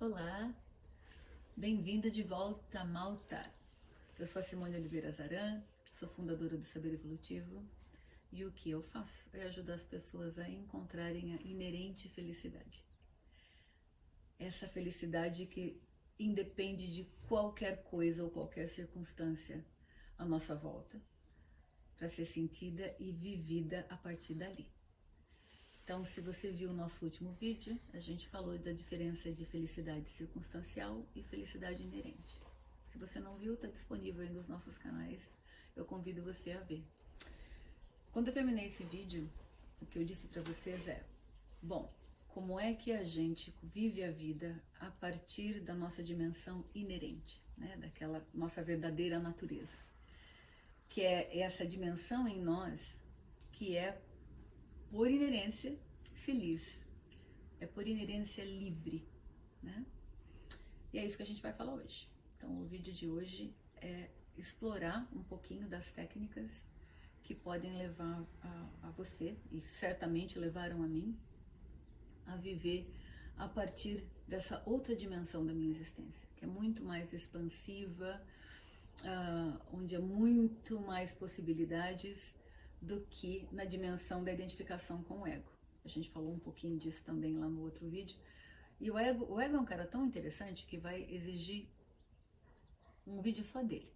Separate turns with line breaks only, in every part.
Olá, bem-vindo de volta a Malta. Eu sou a Simone Oliveira Zaran, sou fundadora do Saber Evolutivo e o que eu faço é ajudar as pessoas a encontrarem a inerente felicidade. Essa felicidade que independe de qualquer coisa ou qualquer circunstância à nossa volta, para ser sentida e vivida a partir dali. Então, se você viu o nosso último vídeo, a gente falou da diferença de felicidade circunstancial e felicidade inerente. Se você não viu, está disponível aí nos nossos canais, eu convido você a ver. Quando eu terminei esse vídeo, o que eu disse para vocês é, bom, como é que a gente vive a vida a partir da nossa dimensão inerente, né, daquela nossa verdadeira natureza, que é essa dimensão em nós que é por inerência feliz, é por inerência livre, né? E é isso que a gente vai falar hoje. Então o vídeo de hoje é explorar um pouquinho das técnicas que podem levar a você, e certamente levaram a mim, a viver a partir dessa outra dimensão da minha existência, que é muito mais expansiva, onde há muito mais possibilidades do que na dimensão da identificação com o ego. A gente falou um pouquinho disso também lá no outro vídeo. E o ego é um cara tão interessante que vai exigir um vídeo só dele.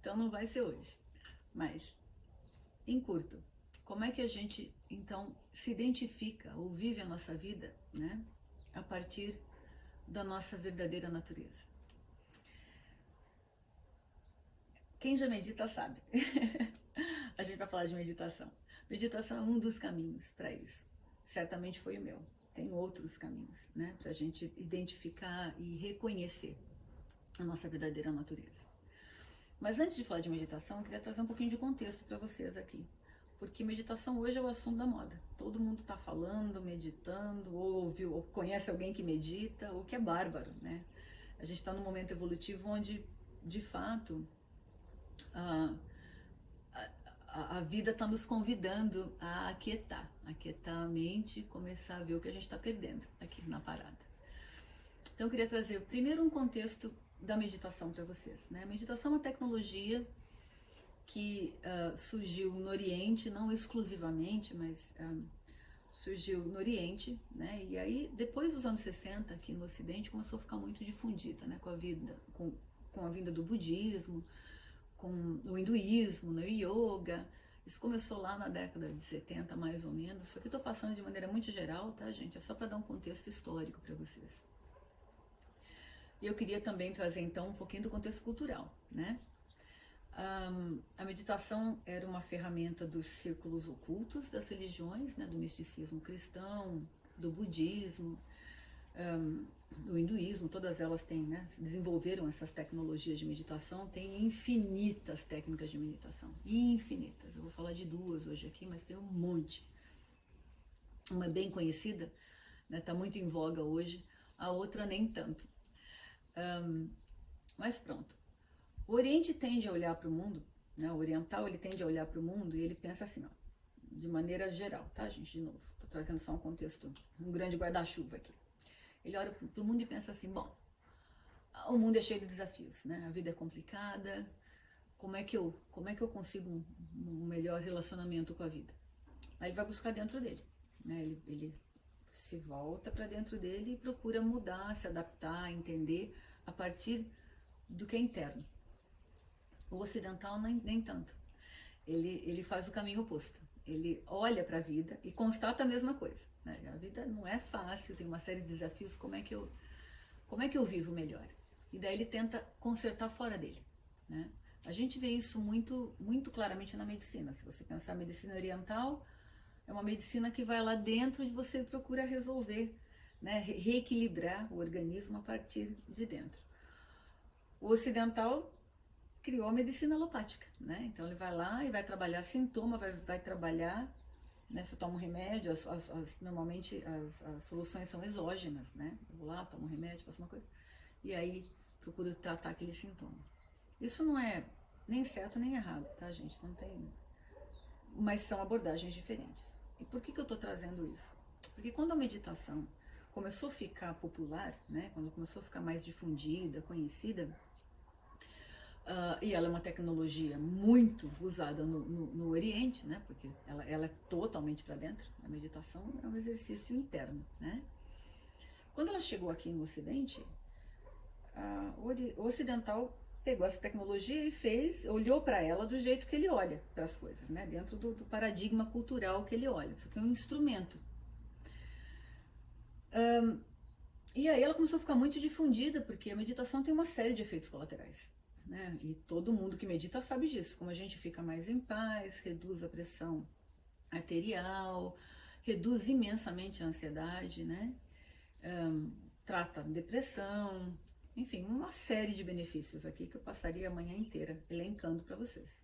Então não vai ser hoje. Mas, em curto, como é que a gente então se identifica ou vive a nossa vida, né, a partir da nossa verdadeira natureza? Quem já medita sabe. A gente vai falar de meditação. Meditação é um dos caminhos para isso. Certamente foi o meu. Tem outros caminhos, né, para a gente identificar e reconhecer a nossa verdadeira natureza. Mas antes de falar de meditação, eu queria trazer um pouquinho de contexto para vocês aqui. Porque meditação hoje é o assunto da moda. Todo mundo está falando, meditando, ou ouviu, ou conhece alguém que medita, o que é bárbaro, né? A gente está num momento evolutivo onde, de fato, a vida está nos convidando a aquietar a mente e começar a ver o que a gente está perdendo aqui na parada. Então eu queria trazer primeiro um contexto da meditação para vocês, né? A meditação é uma tecnologia que surgiu no Oriente, não exclusivamente, mas surgiu no Oriente, né? E aí depois dos anos 60 aqui no Ocidente começou a ficar muito difundida, né? Com a vinda do budismo, com o hinduísmo, né, o yoga. Isso começou lá na década de 70, mais ou menos. Só que eu estou passando de maneira muito geral, tá, gente? É só para dar um contexto histórico para vocês. E eu queria também trazer, então, um pouquinho do contexto cultural, né? A meditação era uma ferramenta dos círculos ocultos das religiões, né, do misticismo cristão, do budismo, do hinduísmo. Todas elas têm, né, desenvolveram essas tecnologias de meditação. Tem infinitas técnicas de meditação, infinitas. Eu vou falar de duas hoje aqui, mas tem um monte. Uma é bem conhecida, né, tá muito em voga hoje, a outra nem tanto. Mas pronto. O Oriente tende a olhar para o mundo, né, o oriental ele tende a olhar para o mundo e ele pensa assim, ó, de maneira geral, tá, gente? De novo, tô trazendo só um contexto, um grande guarda-chuva aqui. Ele olha para o mundo e pensa assim, bom, o mundo é cheio de desafios, né? A vida é complicada, como é que eu consigo um melhor relacionamento com a vida? Aí ele vai buscar dentro dele, né? Ele se volta para dentro dele e procura mudar, se adaptar, entender a partir do que é interno. O ocidental nem tanto. Ele faz o caminho oposto. Ele olha para a vida e constata a mesma coisa, né? A vida não é fácil, tem uma série de desafios, como é que eu vivo melhor? E daí ele tenta consertar fora dele, né? A gente vê isso muito claramente na medicina. Se você pensar a medicina oriental, é uma medicina que vai lá dentro e você procura resolver, né? Reequilibrar o organismo a partir de dentro. O ocidental criou a medicina alopática, né? Então ele vai lá e vai trabalhar sintoma, vai trabalhar, né? Você toma um remédio, normalmente as soluções são exógenas, né? Eu vou lá, tomo um remédio, faço uma coisa, e aí procuro tratar aquele sintoma. Isso não é nem certo nem errado, tá, gente? Não tem... Mas são abordagens diferentes. E por que eu estou trazendo isso? Porque quando a meditação começou a ficar popular, né, quando começou a ficar mais difundida, conhecida, e ela é uma tecnologia muito usada no Oriente, né, porque ela é totalmente para dentro. A meditação é um exercício interno, né? Quando ela chegou aqui no Ocidente, o ocidental pegou essa tecnologia e olhou para ela do jeito que ele olha para as coisas, né? Dentro do paradigma cultural que ele olha. Isso aqui é um instrumento. E aí ela começou a ficar muito difundida, porque a meditação tem uma série de efeitos colaterais, né? E todo mundo que medita sabe disso. Como a gente fica mais em paz, reduz a pressão arterial, reduz imensamente a ansiedade, né? Trata depressão, enfim, uma série de benefícios aqui que eu passaria a manhã inteira elencando para vocês.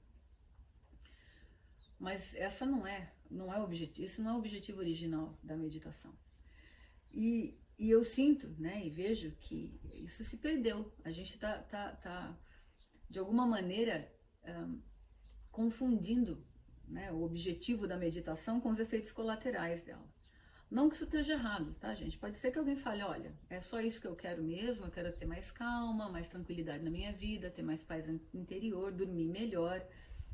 Mas não é o objetivo, isso não é o objetivo original da meditação. E eu sinto, né, e vejo que isso se perdeu. A gente tá de alguma maneira confundindo, né, o objetivo da meditação com os efeitos colaterais dela. Não que isso esteja errado, tá, gente? Pode ser que alguém fale, olha, é só isso que eu quero mesmo, eu quero ter mais calma, mais tranquilidade na minha vida, ter mais paz interior, dormir melhor,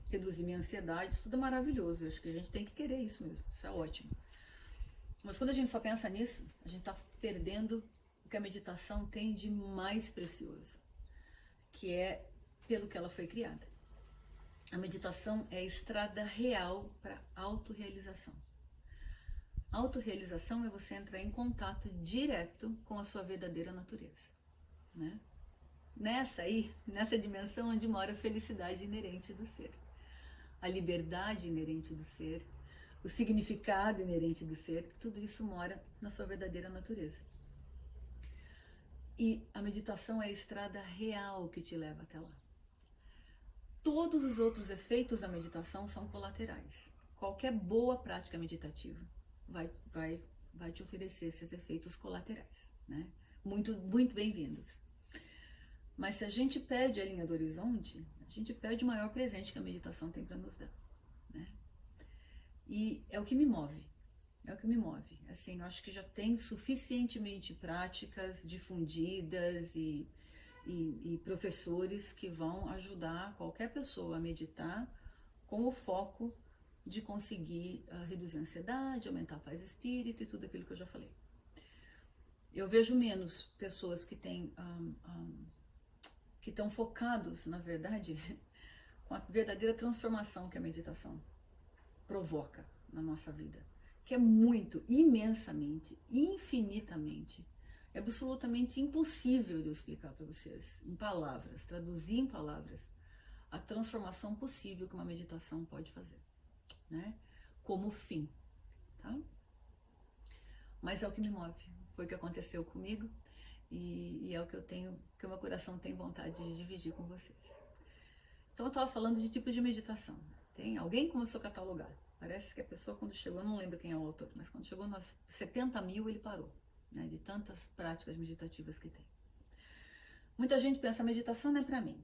reduzir minha ansiedade, isso tudo é maravilhoso. Eu acho que a gente tem que querer isso mesmo, isso é ótimo. Mas quando a gente só pensa nisso, a gente está perdendo o que a meditação tem de mais precioso, que é pelo que ela foi criada. A meditação é a estrada real para a autorrealização. Autorrealização é você entrar em contato direto com a sua verdadeira natureza, né? Nessa dimensão onde mora a felicidade inerente do ser, a liberdade inerente do ser, o significado inerente do ser, tudo isso mora na sua verdadeira natureza. E a meditação é a estrada real que te leva até lá. Todos os outros efeitos da meditação são colaterais. Qualquer boa prática meditativa vai te oferecer esses efeitos colaterais, né? Muito, muito bem-vindos. Mas se a gente perde a linha do horizonte, a gente perde o maior presente que a meditação tem para nos dar, né? E é o que me move, Assim, eu acho que já tem suficientemente práticas difundidas e professores que vão ajudar qualquer pessoa a meditar com o foco de conseguir reduzir a ansiedade, aumentar a paz de espírito e tudo aquilo que eu já falei. Eu vejo menos pessoas que estão focados, na verdade, com a verdadeira transformação que a meditação provoca na nossa vida, que é muito, imensamente, infinitamente, é absolutamente impossível de eu explicar para vocês em palavras, traduzir em palavras a transformação possível que uma meditação pode fazer, né? Como fim, tá? Mas é o que me move, foi o que aconteceu comigo e é o que que o meu coração tem vontade de dividir com vocês. Então eu estava falando de tipos de meditação. Alguém começou a catalogar. Parece que a pessoa quando chegou, eu não lembro quem é o autor, mas quando chegou nas 70 mil ele parou, né, de tantas práticas meditativas que tem. Muita gente pensa, a meditação não é para mim.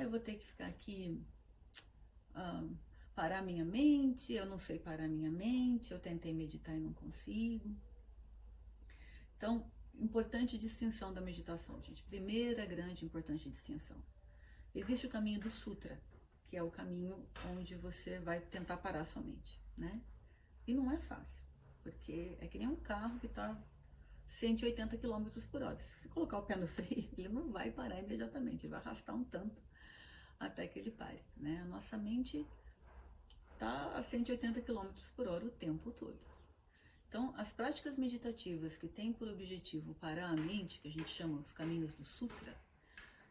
Eu vou ter que ficar aqui, parar minha mente, eu não sei parar minha mente, eu tentei meditar e não consigo. Então, importante distinção da meditação, gente. Primeira grande importante distinção. Existe o caminho do Sutra, que é o caminho onde você vai tentar parar sua mente, né? E não é fácil, porque é que nem um carro que está 180 km por hora. Se você colocar o pé no freio, ele não vai parar imediatamente, ele vai arrastar um tanto até que ele pare, né? A nossa mente está a 180 km por hora o tempo todo. Então, as práticas meditativas que têm por objetivo parar a mente, que a gente chama os caminhos do Sutra,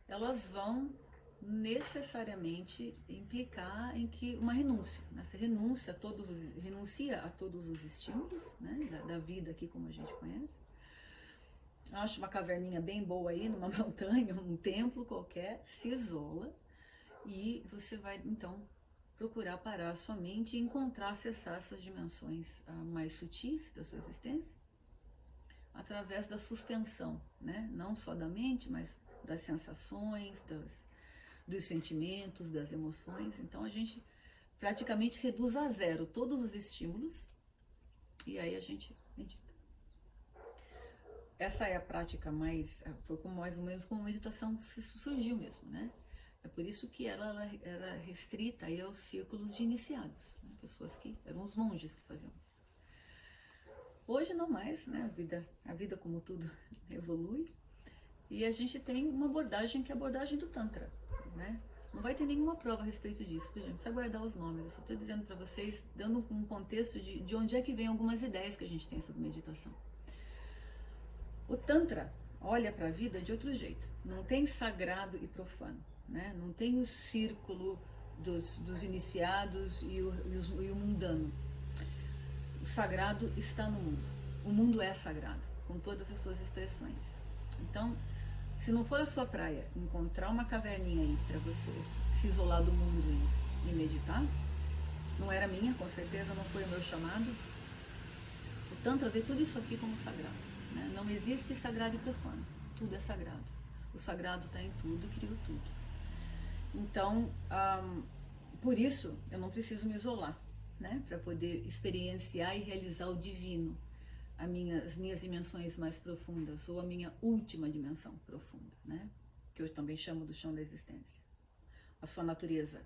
elas vão necessariamente implicar em que uma renúncia, né? Você renuncia a todos os estímulos, né, da vida aqui como a gente conhece. Acha uma caverninha bem boa aí, numa montanha, um templo qualquer, se isola e você vai então procurar parar a sua mente e encontrar, acessar essas dimensões mais sutis da sua existência através da suspensão, né? Não só da mente, mas das sensações, dos sentimentos, das emoções. Então a gente praticamente reduz a zero todos os estímulos e aí a gente medita. essa é a prática mais, foi como, mais ou menos como a meditação surgiu mesmo, né? É por isso que ela era restrita aí aos círculos de iniciados, né? Pessoas que eram os monges que faziam isso. Hoje não mais, né? A vida como tudo evolui e a gente tem uma abordagem que é a abordagem do Tantra, né? Não vai ter nenhuma prova a respeito disso, gente. Precisa guardar os nomes. Eu só estou dizendo para vocês, dando um contexto de onde é que vem algumas ideias que a gente tem sobre meditação. O Tantra olha para a vida de outro jeito. Não tem sagrado e profano, né? Não tem o círculo dos iniciados e o mundano. O sagrado está no mundo. O mundo é sagrado, com todas as suas expressões. Então, se não for a sua praia encontrar uma caverninha aí para você se isolar do mundo e meditar, não era minha, com certeza não foi o meu chamado. O Tantra vê tudo isso aqui como sagrado, né? Não existe sagrado e profano, tudo é sagrado. O sagrado está em tudo, criou tudo. Então, por isso, eu não preciso me isolar, né? Para poder experienciar e realizar o divino, as minhas dimensões mais profundas, ou a minha última dimensão profunda, né? Que eu também chamo do chão da existência, a sua natureza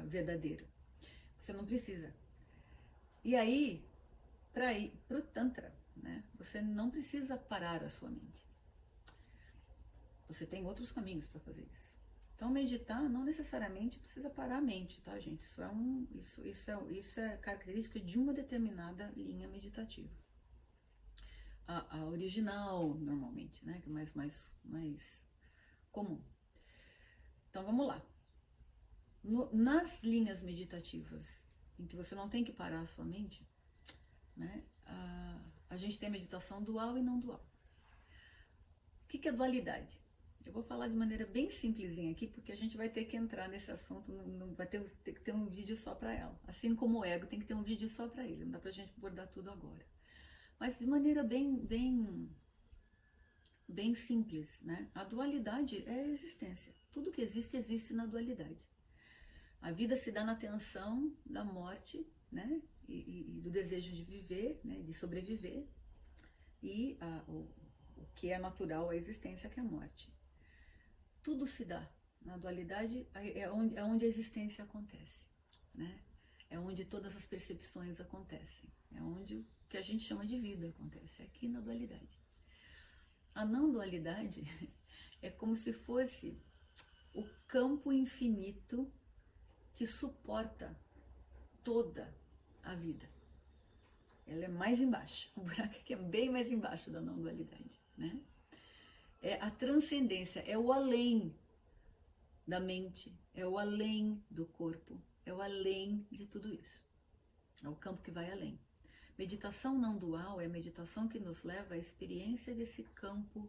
verdadeira. Você não precisa. E aí, para ir para o Tantra, né? Você não precisa parar a sua mente. Você tem outros caminhos para fazer isso. Então, meditar não necessariamente precisa parar a mente, tá, gente? Isso é característica de uma determinada linha meditativa. A original, normalmente, né? Que é mais comum. Então, vamos lá. Nas linhas meditativas, em que você não tem que parar a sua mente, né? A gente tem meditação dual e não dual. O que é dualidade? Eu vou falar de maneira bem simplesinha aqui, porque a gente vai ter que entrar nesse assunto, não vai ter que ter um vídeo só para ela. Assim como o ego tem que ter um vídeo só para ele, não dá pra gente abordar tudo agora. Mas de maneira bem simples, né? A dualidade é a existência. Tudo que existe, existe na dualidade. A vida se dá na tensão da morte, né? E do desejo de viver, né? De sobreviver. E o que é natural à existência, que é a morte. Tudo se dá na dualidade, é onde a existência acontece, né? É onde todas as percepções acontecem, é onde o que a gente chama de vida acontece, aqui na dualidade. A não dualidade é como se fosse o campo infinito que suporta toda a vida. Ela é mais embaixo, o buraco aqui é bem mais embaixo da não dualidade, né? É a transcendência, é o além da mente, é o além do corpo, é o além de tudo isso. É o campo que vai além. Meditação não dual é a meditação que nos leva à experiência desse campo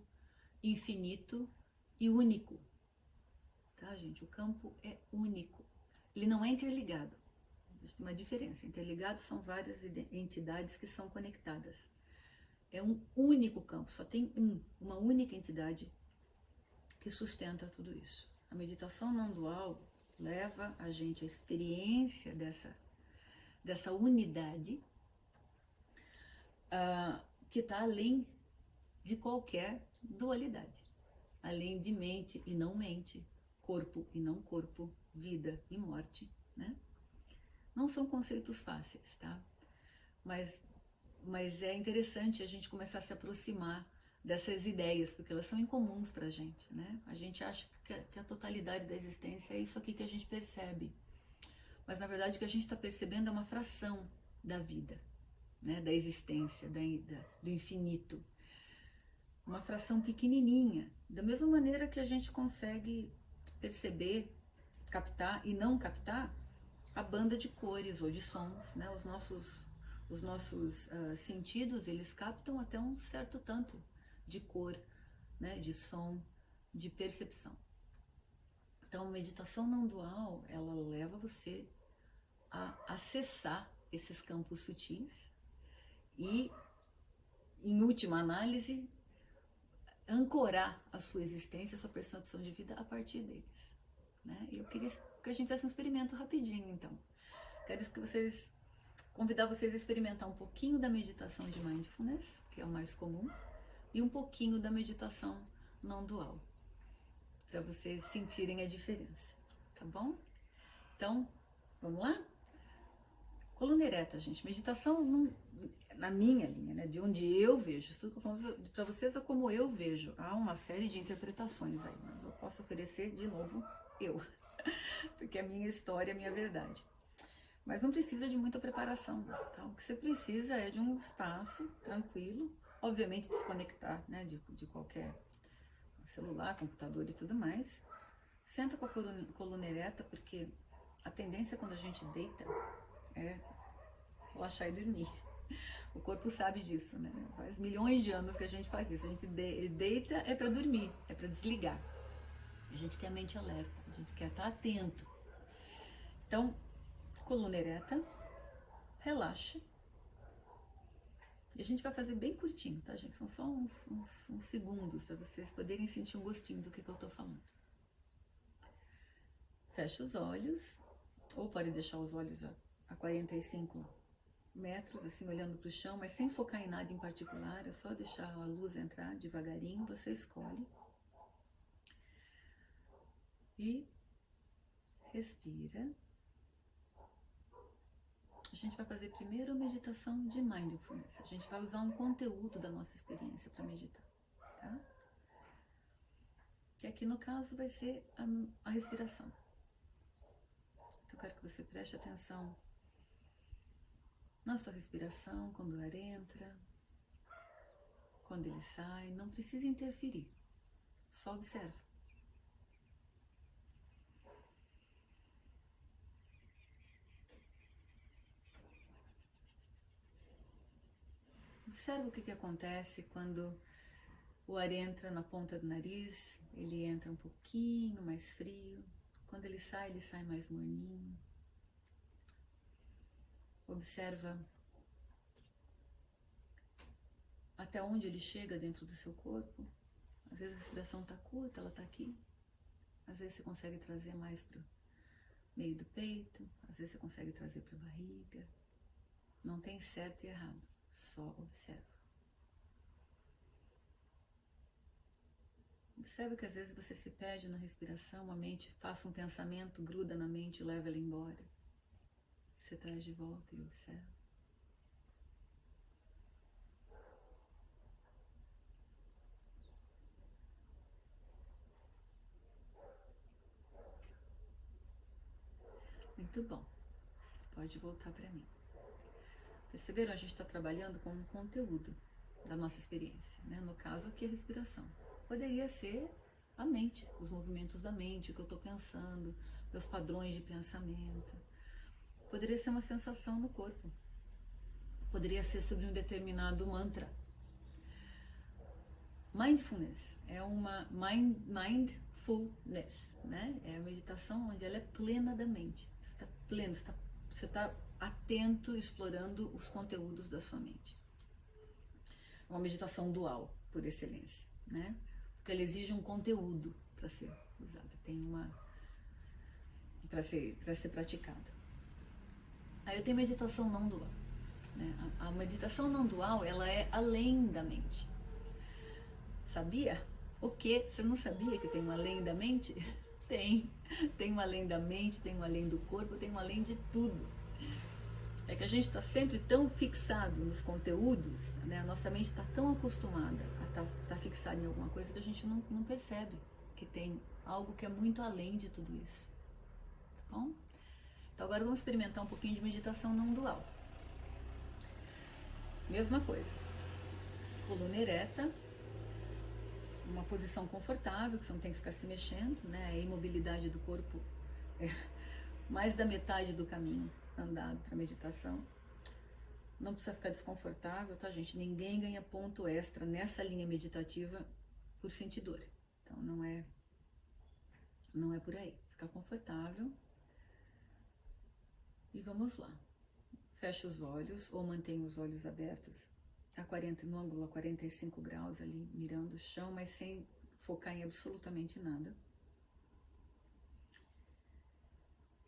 infinito e único. Tá, gente? O campo é único. Ele não é interligado. Existe uma diferença. Interligado são várias entidades que são conectadas. É um único campo, só tem uma única entidade que sustenta tudo isso. A meditação não dual leva a gente à experiência dessa unidade que está além de qualquer dualidade. Além de mente e não mente, corpo e não corpo, vida e morte, né? Não são conceitos fáceis, tá? Mas é interessante a gente começar a se aproximar dessas ideias, porque elas são incomuns pra gente, né? A gente acha que a totalidade da existência é isso aqui que a gente percebe. Mas na verdade o que a gente está percebendo é uma fração da vida, né? Da existência, do infinito. Uma fração pequenininha, da mesma maneira que a gente consegue perceber, captar e não captar a banda de cores ou de sons, né? Os nossos sentidos, eles captam até um certo tanto de cor, né? De som, de percepção. Então, meditação não dual, ela leva você a acessar esses campos sutis e, em última análise, ancorar a sua existência, a sua percepção de vida a partir deles, né? E eu queria que a gente fizesse um experimento rapidinho, então. Quero convidar vocês a experimentar um pouquinho da meditação de mindfulness, que é o mais comum, e um pouquinho da meditação não dual, para vocês sentirem a diferença, tá bom? Então, vamos lá? Coluna ereta, gente. Meditação, na minha linha, né, de onde eu vejo, isso para vocês é como eu vejo. Há uma série de interpretações aí, mas eu posso oferecer de novo eu, porque é a minha história, a minha verdade. Mas não precisa de muita preparação, tá? O que você precisa é de um espaço tranquilo, obviamente desconectar, né, de qualquer celular, computador e tudo mais. Senta com a coluna ereta, porque a tendência quando a gente deita é relaxar e dormir. O corpo sabe disso, né? Faz milhões de anos que a gente faz isso. A gente deita é para dormir, é para desligar. A gente quer a mente alerta, a gente quer estar atento. Então, coluna ereta, relaxa. E a gente vai fazer bem curtinho, tá, gente? São só uns segundos para vocês poderem sentir um gostinho do que eu tô falando. Fecha os olhos, ou pode deixar os olhos a 45 metros, assim, olhando para o chão, mas sem focar em nada em particular, é só deixar a luz entrar devagarinho, você escolhe. E respira. A gente vai fazer primeiro a meditação de mindfulness. A gente vai usar um conteúdo da nossa experiência para meditar, tá? Que aqui no caso vai ser a respiração. Eu quero que você preste atenção na sua respiração, quando o ar entra, quando ele sai. Não precisa interferir, só observa. Observa o que acontece quando o ar entra na ponta do nariz, ele entra um pouquinho mais frio. Quando ele sai mais morninho. Observa até onde ele chega dentro do seu corpo. Às vezes a respiração está curta, ela está aqui. Às vezes você consegue trazer mais para o meio do peito. Às vezes você consegue trazer para a barriga. Não tem certo e errado, só observa. Observa que às vezes você se perde na respiração, a mente passa um pensamento, gruda na mente e leva ela embora. Você traz de volta e observa. Muito bom. Pode voltar para mim. Perceberam? A gente está trabalhando com um conteúdo da nossa experiência, né? No caso aqui a respiração. Poderia ser a mente, os movimentos da mente, o que eu estou pensando, meus padrões de pensamento. Poderia ser uma sensação no corpo. Poderia ser sobre um determinado mantra. Mindfulness é uma mindfulness, né? É a meditação onde ela é plena da mente. Você está pleno, você está atento, explorando os conteúdos da sua mente. É uma meditação dual, por excelência, né? Porque ela exige um conteúdo para ser usada, tem uma para ser praticada. Aí eu tenho meditação não dual, né? A meditação não dual, ela é além da mente. Sabia? O quê? Você não sabia que tem um além da mente? Tem um além da mente, tem um além do corpo, tem um além de tudo. É que a gente está sempre tão fixado nos conteúdos, né? A nossa mente está tão acostumada a estar fixada em alguma coisa que a gente não percebe que tem algo que é muito além de tudo isso. Tá bom? Então agora vamos experimentar um pouquinho de meditação não dual. Mesma coisa. Coluna ereta, uma posição confortável, que você não tem que ficar se mexendo, né? A imobilidade do corpo é mais da metade do caminho andado para meditação. Não precisa ficar desconfortável, tá, gente? Ninguém ganha ponto extra nessa linha meditativa por sentir dor. Então não é por aí. Fica confortável. E vamos lá. Fecha os olhos ou mantenha os olhos abertos no ângulo a 45 graus ali, mirando o chão, mas sem focar em absolutamente nada.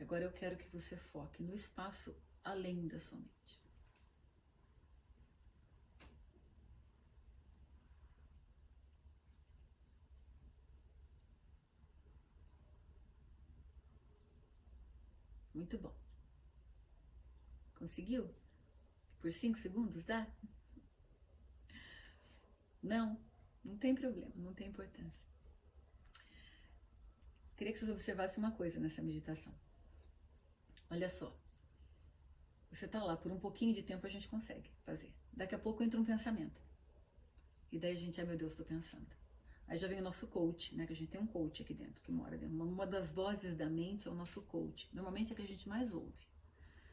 Agora eu quero que você foque no espaço além da sua mente. Muito bom. Conseguiu? Por 5 segundos dá? Não, não tem problema, não tem importância. Queria que vocês observassem uma coisa nessa meditação. Olha só. Você tá lá, por um pouquinho de tempo a gente consegue fazer. Daqui a pouco entra um pensamento. E daí a gente, ai meu Deus, estou pensando. Aí já vem o nosso coach, né? Que a gente tem um coach aqui dentro, que mora dentro. Uma das vozes da mente é o nosso coach. Normalmente é a que a gente mais ouve.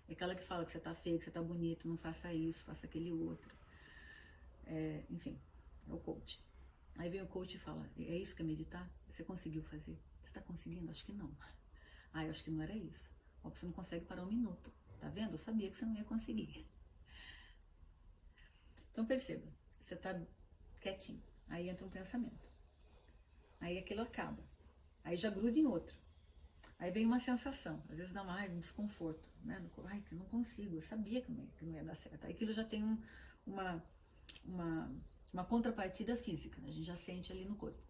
É aquela que fala que você tá feio, que você tá bonito, não faça isso, faça aquele outro. Enfim, é o coach. Aí vem o coach e fala, é isso que é meditar? Você conseguiu fazer? Você tá conseguindo? Acho que não. Ah, eu acho que não era isso. Ó, você não consegue parar um minuto. Tá vendo? Eu sabia que você não ia conseguir. Então perceba, você tá quietinho. Aí entra um pensamento. Aí aquilo acaba. Aí já gruda em outro. Aí vem uma sensação. Às vezes dá um desconforto. Né? Ai, que eu não consigo. Eu sabia que não ia dar certo. Aí aquilo já tem uma contrapartida física. Né? A gente já sente ali no corpo.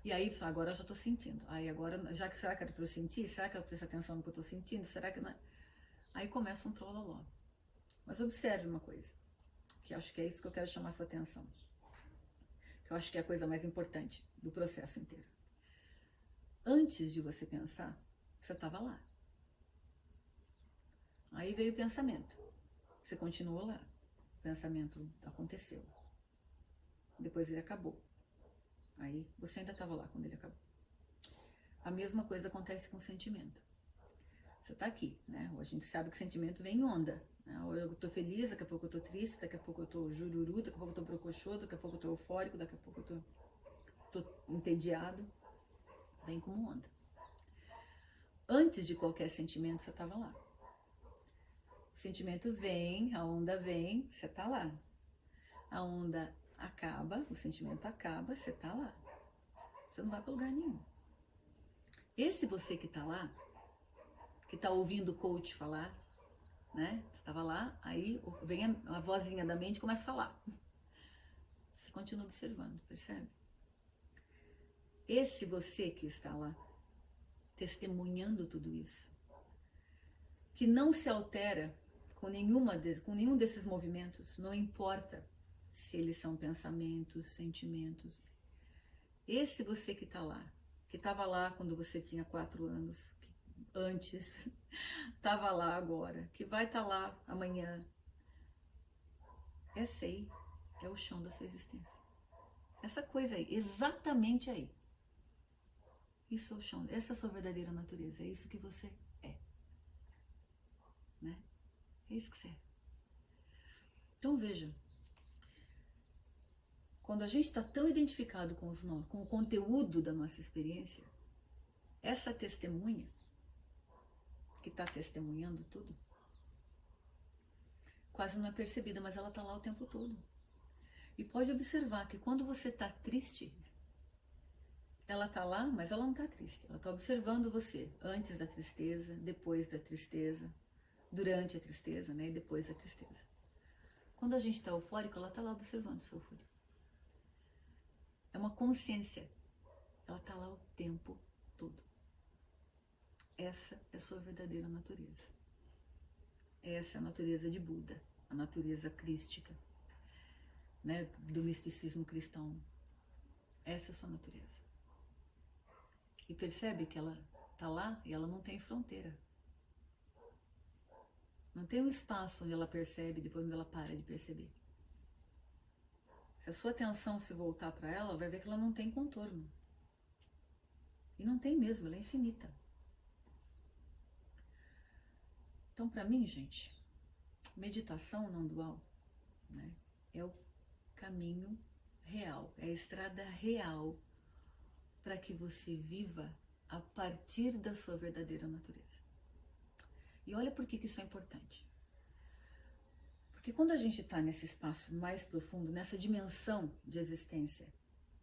E aí, agora eu já tô sentindo. Aí agora, será que era pra eu sentir? Será que eu presto atenção no que eu tô sentindo? Será que não é? Aí começa um trololó. Mas observe uma coisa, que acho que é isso que eu quero chamar a sua atenção. Que eu acho que é a coisa mais importante do processo inteiro. Antes de você pensar, você estava lá. Aí veio o pensamento. Você continuou lá. O pensamento aconteceu. Depois ele acabou. Aí você ainda estava lá quando ele acabou. A mesma coisa acontece com o sentimento. Você está aqui, né? A gente sabe que sentimento vem em onda. Né? Eu tô feliz, daqui a pouco eu tô triste, daqui a pouco eu tô jururu, daqui a pouco eu tô brocochô, daqui a pouco eu tô eufórico, daqui a pouco eu tô entediado. Vem como onda. Antes de qualquer sentimento, você estava lá. O sentimento vem, a onda vem, você está lá. A onda acaba, o sentimento acaba, você está lá. Você não vai para lugar nenhum. Esse você que está lá, que está ouvindo o coach falar, né? Você estava lá, aí vem a vozinha da mente e começa a falar. Você continua observando, percebe? Esse você que está lá, testemunhando tudo isso, que não se altera com nenhum desses movimentos, não importa se eles são pensamentos, sentimentos. Esse você que está lá, que estava lá quando você tinha 4 anos, antes, estava lá agora, que vai estar lá amanhã, essa aí é o chão da sua existência. Essa coisa aí, exatamente aí. Isso é o chão, essa é a sua verdadeira natureza, é isso que você é. Né? É isso que você é. Então veja, quando a gente está tão identificado com o conteúdo da nossa experiência, essa testemunha, que está testemunhando tudo, quase não é percebida, mas ela está lá o tempo todo. E pode observar que quando você está triste, ela está lá, mas ela não está triste. Ela está observando você antes da tristeza, depois da tristeza, durante a tristeza, né, e depois da tristeza. Quando a gente está eufórico, ela está lá observando o seu eufórico. É uma consciência. Ela está lá o tempo todo. Essa é a sua verdadeira natureza. Essa é a natureza de Buda, a natureza crística, né, do misticismo cristão. Essa é a sua natureza. E percebe que ela está lá e ela não tem fronteira. Não tem um espaço onde ela percebe e depois onde ela para de perceber. Se a sua atenção se voltar para ela, vai ver que ela não tem contorno. E não tem mesmo, ela é infinita. Então, para mim, gente, meditação não dual, né, é o caminho real, é a estrada real para que você viva a partir da sua verdadeira natureza. E olha por que isso é importante. Porque quando a gente está nesse espaço mais profundo, nessa dimensão de existência,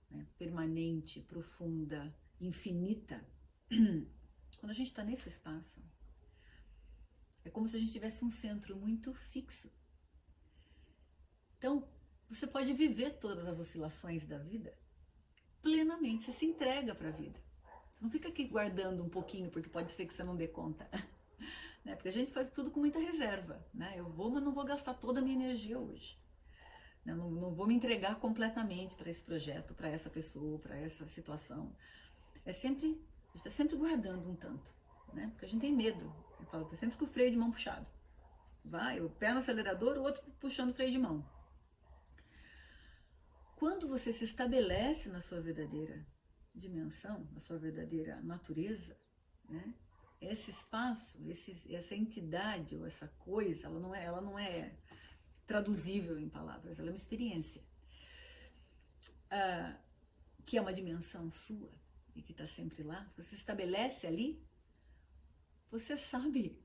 né, permanente, profunda, infinita, quando a gente está nesse espaço, é como se a gente tivesse um centro muito fixo. Então, você pode viver todas as oscilações da vida plenamente, você se entrega para a vida. Você não fica aqui guardando um pouquinho, porque pode ser que você não dê conta. né? Porque a gente faz tudo com muita reserva, né? Eu vou, mas não vou gastar toda a minha energia hoje. Não vou me entregar completamente para esse projeto, para essa pessoa, para essa situação. A gente está sempre guardando um tanto, né? Porque a gente tem medo. Eu falo sempre com o freio de mão puxado. Vai, o pé no acelerador, o outro puxando o freio de mão. Quando você se estabelece na sua verdadeira dimensão, na sua verdadeira natureza, né? Esse espaço, essa entidade ou essa coisa, ela não é traduzível em palavras, ela é uma experiência, que é uma dimensão sua e que está sempre lá. Você se estabelece ali, você sabe,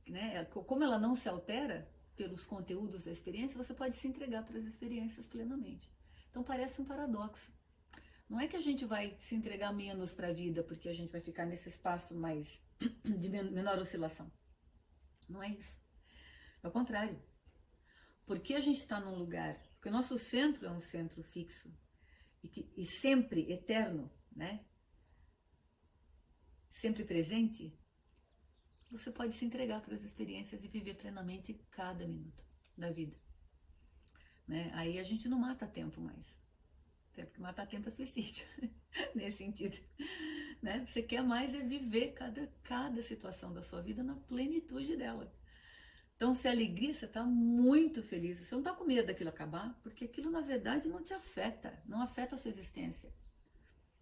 né? Como ela não se altera pelos conteúdos da experiência, você pode se entregar para as experiências plenamente. Então parece um paradoxo. Não é que a gente vai se entregar menos para a vida porque a gente vai ficar nesse espaço mais de menor oscilação. Não é isso. É o contrário. Porque a gente está num lugar, porque o nosso centro é um centro fixo e sempre eterno, né? Sempre presente, você pode se entregar para as experiências e viver plenamente cada minuto da vida, né? Aí a gente não mata tempo mais. Até porque matar tempo é suicídio, nesse sentido, né? Você quer mais é viver cada situação da sua vida na plenitude dela. Então, se a alegria, você está muito feliz, você não está com medo daquilo acabar, porque aquilo na verdade não te afeta, não afeta a sua existência.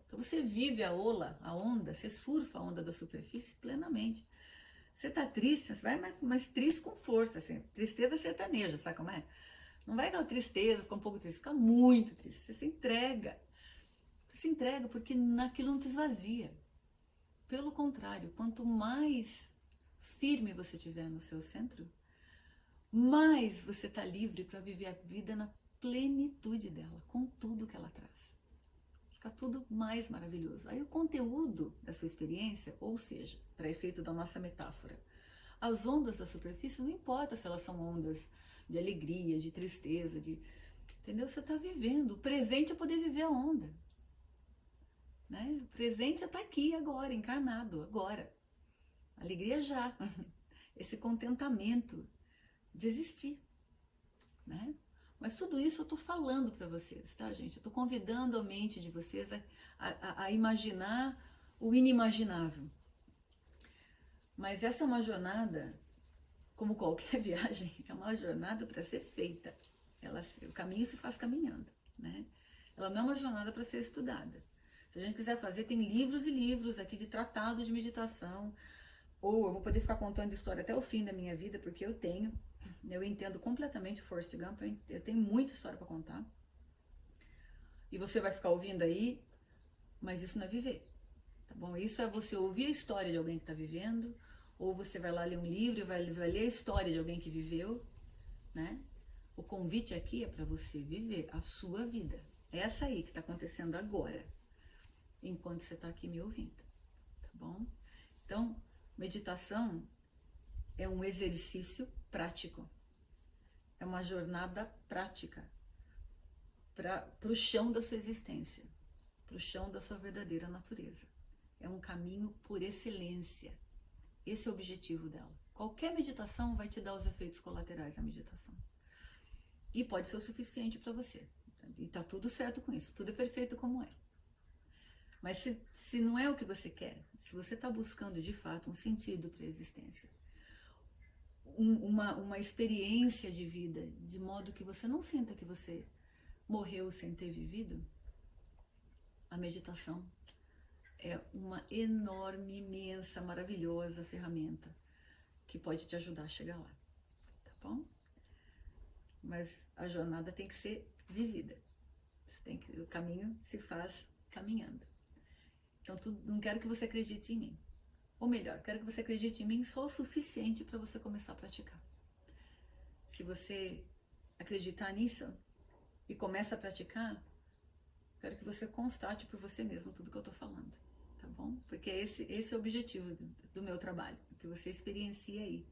Então você vive a onda, você surfa a onda da superfície plenamente. Você está triste, você vai mais triste com força, assim, tristeza sertaneja, sabe como é? Não vai aquela tristeza, ficar um pouco triste, fica muito triste, você se entrega. Você se entrega porque naquilo não te esvazia. Pelo contrário, quanto mais firme você estiver no seu centro, mais você está livre para viver a vida na plenitude dela, com tudo que ela traz. Fica tudo mais maravilhoso. Aí o conteúdo da sua experiência, ou seja, para efeito da nossa metáfora, as ondas da superfície, não importa se elas são ondas de alegria, de tristeza, entendeu? Você está vivendo. O presente é poder viver a onda. Né? O presente é estar aqui agora, encarnado, agora. Alegria já. Esse contentamento de existir, né? Mas tudo isso eu estou falando para vocês, tá, gente? Eu estou convidando a mente de vocês a imaginar o inimaginável. Mas essa é uma jornada, como qualquer viagem, é uma jornada para ser feita. O caminho se faz caminhando, né? Ela não é uma jornada para ser estudada. Se a gente quiser fazer, tem livros e livros aqui de tratados de meditação, ou eu vou poder ficar contando história até o fim da minha vida, porque eu entendo completamente o Forrest Gump, eu tenho muita história para contar. E você vai ficar ouvindo aí, mas isso não é viver, tá bom? Isso é você ouvir a história de alguém que está vivendo, ou você vai lá ler um livro e vai ler a história de alguém que viveu, né? O convite aqui é para você viver a sua vida, essa aí que está acontecendo agora, enquanto você está aqui me ouvindo, tá bom? Então, meditação é um exercício prático, é uma jornada prática para o chão da sua existência, para o chão da sua verdadeira natureza. É um caminho por excelência. Esse é o objetivo dela. Qualquer meditação vai te dar os efeitos colaterais da meditação. E pode ser o suficiente para você. E tá tudo certo com isso, tudo é perfeito como é. Mas se não é o que você quer, se você está buscando de fato um sentido para a existência, uma experiência de vida, de modo que você não sinta que você morreu sem ter vivido, a meditação é uma enorme, imensa, maravilhosa ferramenta que pode te ajudar a chegar lá, tá bom? Mas a jornada tem que ser vivida. O caminho se faz caminhando. Então, não quero que você acredite em mim. Ou melhor, quero que você acredite em mim só o suficiente para você começar a praticar. Se você acreditar nisso e começa a praticar, quero que você constate por você mesmo tudo que eu estou falando, tá bom? Porque esse é o objetivo do meu trabalho, que você experiencie aí,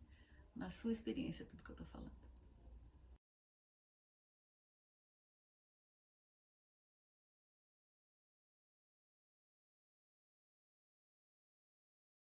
na sua experiência, tudo que eu estou falando.